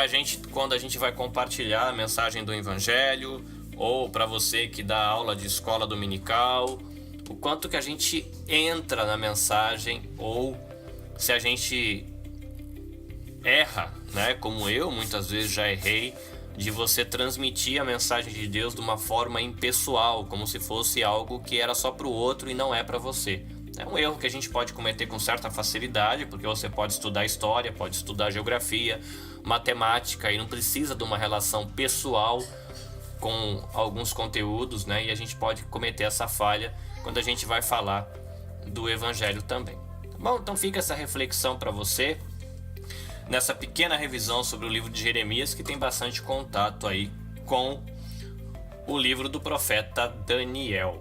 [SPEAKER 2] quando a gente vai compartilhar a mensagem do Evangelho, ou para você que dá aula de escola dominical, o quanto que a gente entra na mensagem, ou se a gente erra, né, como eu muitas vezes já errei, de você transmitir a mensagem de Deus de uma forma impessoal, como se fosse algo que era só para o outro e não é para você. É um erro que a gente pode cometer com certa facilidade, porque você pode estudar história, pode estudar geografia, matemática, e não precisa de uma relação pessoal com alguns conteúdos, né? E a gente pode cometer essa falha quando a gente vai falar do Evangelho também. Tá bom? Então fica essa reflexão para você, nessa pequena revisão sobre o livro de Jeremias, que tem bastante contato aí com o livro do profeta Daniel.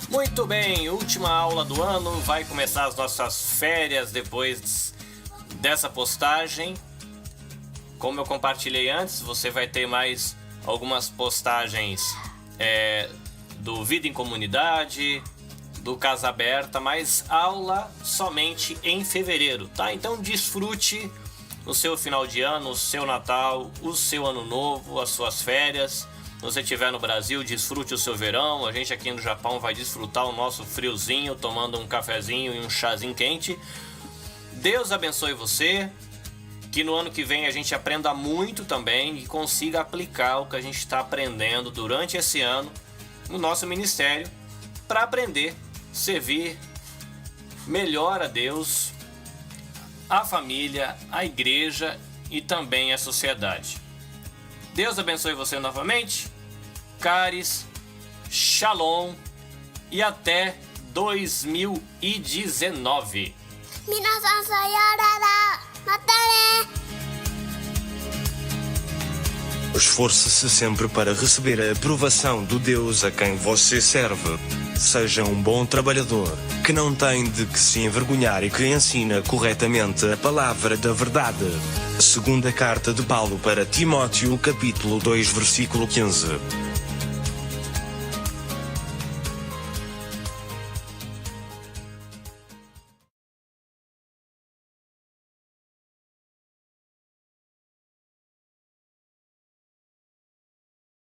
[SPEAKER 2] Muito bem, última aula do ano, vai começar as nossas férias depois dessa postagem. Como eu compartilhei antes, você vai ter mais algumas postagens do Vida em Comunidade, do Casa Aberta, mas aula somente em fevereiro, tá? Então desfrute o seu final de ano, o seu Natal, o seu Ano Novo, as suas férias. Se você estiver no Brasil, desfrute o seu verão. A gente aqui no Japão vai desfrutar o nosso friozinho, tomando um cafezinho e um chazinho quente. Deus abençoe você, que no ano que vem a gente aprenda muito também e consiga aplicar o que a gente está aprendendo durante esse ano no nosso ministério, para aprender, servir melhor a Deus, a família, a igreja e também a sociedade. Deus abençoe você novamente. Caris, Shalom e até 2019.
[SPEAKER 5] 皆さんさようなら。またね。Esforce-se sempre para receber a aprovação do Deus a quem você serve. Seja um bom trabalhador, que não tem de que se envergonhar e que ensina corretamente a palavra da verdade. Segunda carta de Paulo para Timóteo, capítulo 2, versículo 15.